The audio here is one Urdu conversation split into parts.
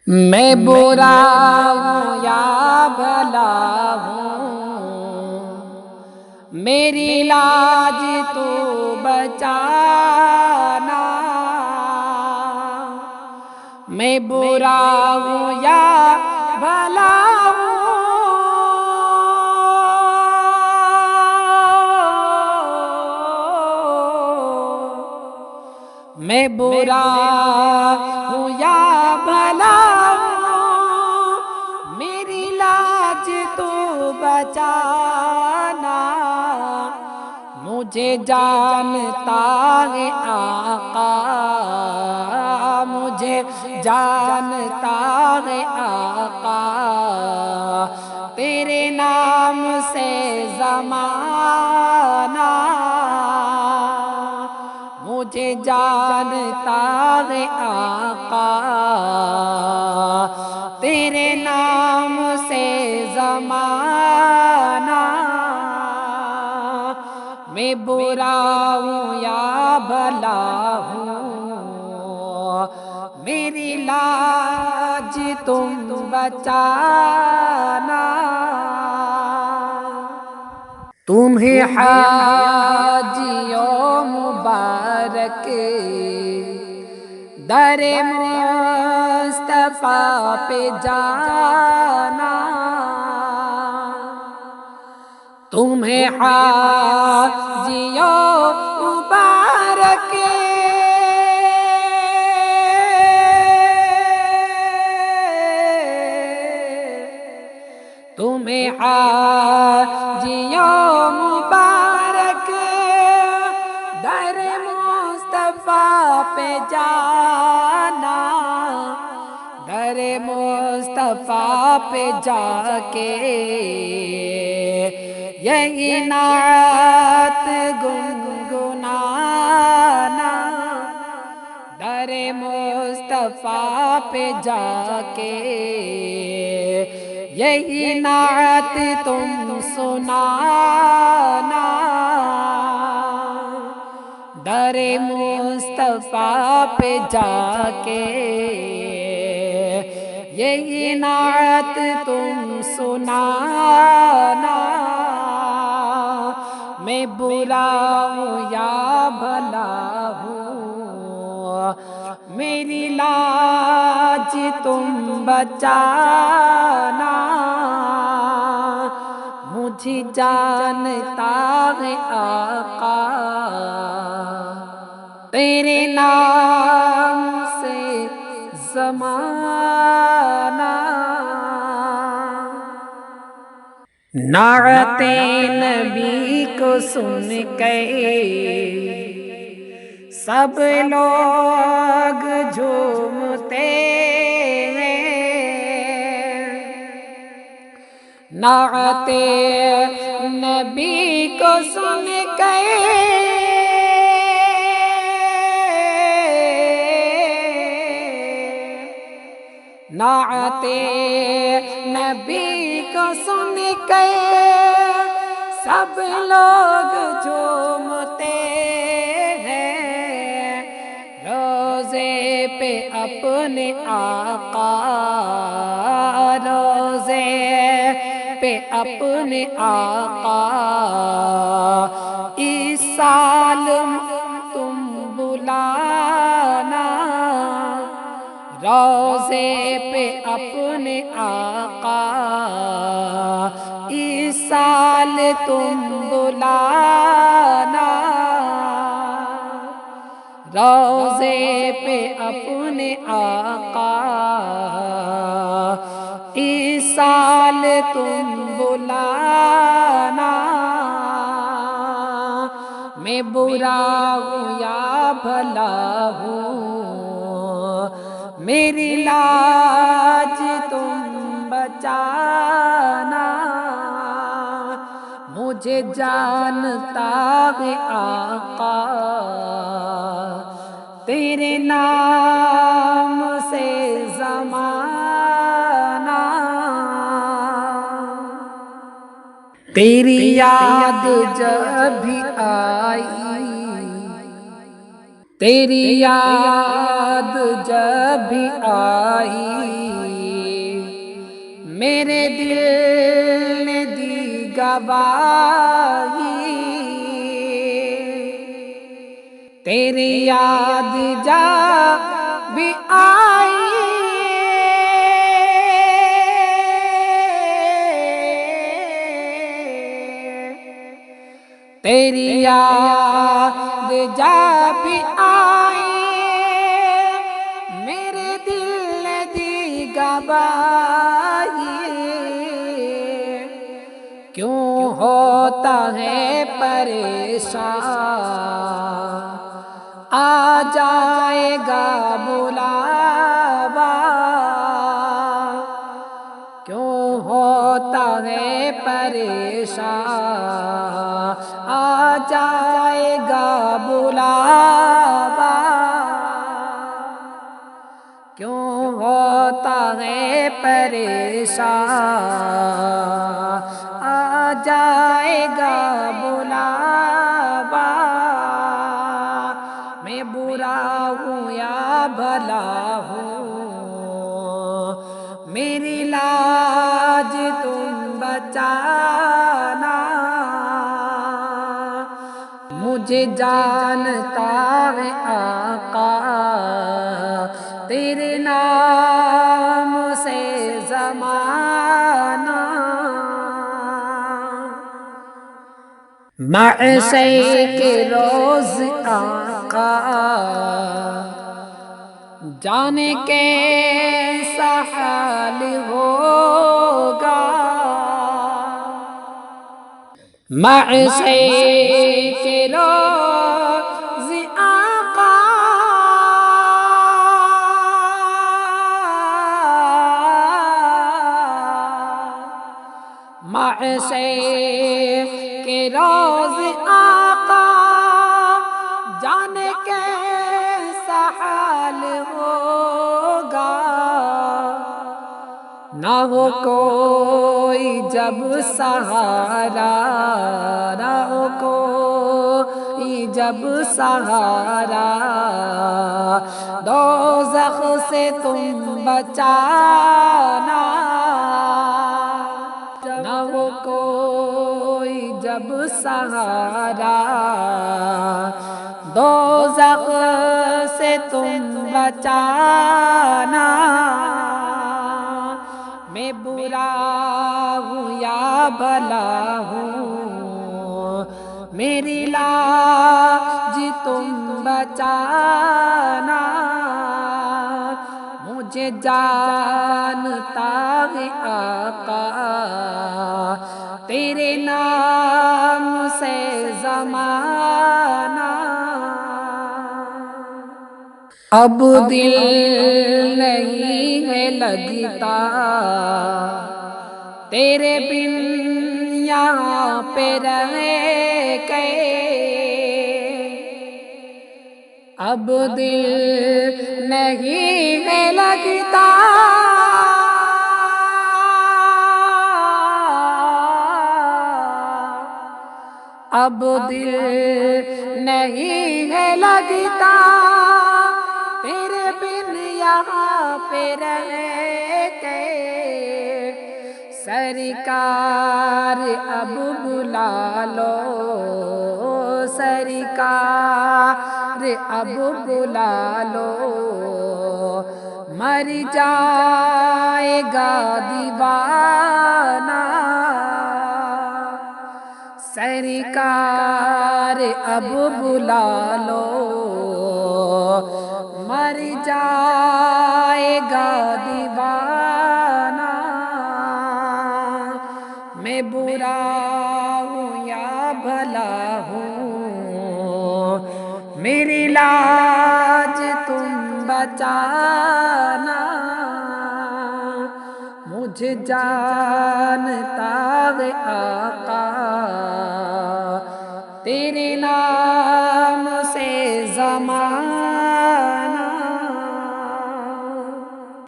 میں برا ہوں یا بھلا ہوں، میری لاج تو بچانا۔ میں برا ہوں یا بھلا ہوں، میں برا ہوں یا بھلا ہوں، میری لاج تو بچانا۔ مجھے جانتا ہے آقا، مجھے جانتا ہے آقا، تیرے نام سے زمانہ۔ مجھے جانتا ہے آقا، تیرے نام سے زمانہ۔ میں برا ہوں یا بھلا ہوں، میری لاج تم بچانا۔ تمہیں حاجیوں مبارک در مصطفیٰ پہ جانا۔ تمہیں حاجیوں مبارک تمہیں حاجیوں مبارک در مصطفیٰ پہ جانا۔ در مصطفیٰ پہ جا کے یہی نعت گنگنانا۔ در مصطفیٰ پہ جا کے یہی نعت تم سنانا۔ در مصطفیٰ پہ جا کے یہی نعت تم سنانا۔ میں برا ہوں یا بھلا ہوں، میری لاج تم بچانا۔ مجھے جانتا ہے آقا، تیرے نام سے زمانہ۔ نعت نبی کو سن کے سب لوگ جھومتے ہیں۔ نعت نبی کو سن کے نعت نبی کو سن کے سب لوگ جھومتے ہیں۔ روضے پہ اپنے آقا، روضے پہ اپنے آقا، اس سال تم بلانا۔ روضے پہ اپنے آقا اس سال تم بلانا۔ روضے پہ اپنے آقا اس سال تم بلانا۔ میں برا ہوں یا بھلا ہوں، میری لاج تم بچانا۔ مجھے جانتا ہے آقا، تیرے نام سے زمانہ۔ تیری یاد جب بھی آئی، تیری یاد جب بھی آئی میرے دل نے دی گواہی، تیری یاد جب بھی آئی، تیری یاد جب بھی آئی، میرے دل نے دی گواہی، کیوں ہوتا ہے پریشان، آ جائے گا بلاوا، کیوں ہوتا ہے پریشان، آ جائے گا بلاوا، کیوں ہوتا ہے پریشان، آ جائے گا بلاوا، میں برا ہوں یا بھلا ہوں، میری لاج تم بچانا، مجھے جانتا ہے آقا تیرے نام سے زمانہ، معشر کے روز آقا جانے کیسا حال ہوگا، معشر کے روز آقا معشر کے روز آقا جانے کیسا حال ہوگا، نہ ہو کوئی جب سہارا، نہ ہو کوئی جب سہارا، دوزخ سے تم بچانا، نہ ہو کوئی جب سہارا، دوزخ سے تم بچانا، میں برا ہوں یا بھلا ہوں، میری لاج تم بچانا، مجھے جانتا ہے آقا تیرے نام سے زمانہ، اب دل نہیں ہے لگتا تیرے بن یہاں پہ رہ کے، اب دل نہیں ہے لگتا اب دل نہیں ہے لگتا تیرے بن یہاں پہ رہ کے، سرکار اب بلا لو، سرکار اب بلا لو، مر جائے گا دیوانہ، سرکار اب بلا لو، مر جائے گا دیوانہ، میں برا ہوں یا بھلا ہوں، میری لاج تم بچانا، مجھے جانتا ہے آقا تیرے نام سے زمانہ،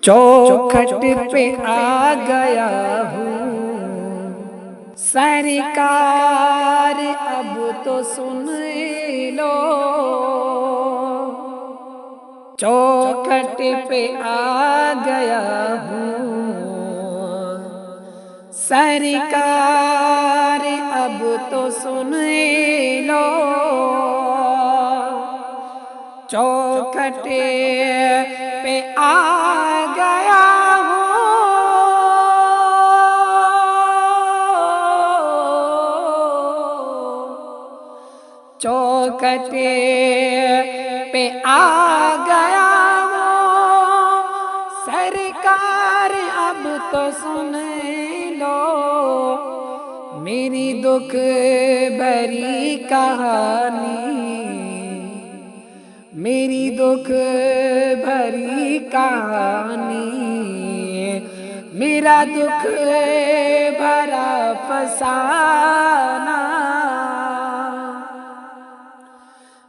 چوکھٹ پہ آ گیا ہوں سرکار اب تو سن لو، چوکھٹ پہ آ گیا ہوں سرکار اب تو سن لو، چوکھٹ پہ آ گیا چوکھٹ پہ آ گیا ہوں، سرکار اب تو سن لو میری دکھ بھری کہانی، میری دکھ بھری کہانی، میرا دکھ بھرا فسانہ،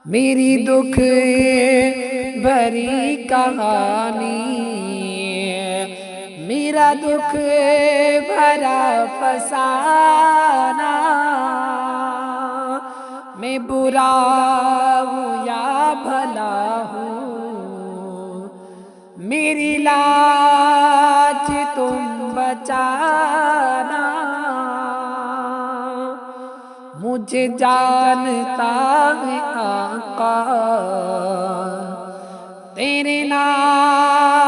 میری دکھ بھری کہانی، میرا دکھ بھرا فسانہ، میں برا ہوں یا بھلا ہوں، میری لاج تم بچانا، مجھے جانتا ہے آقا تیرے نام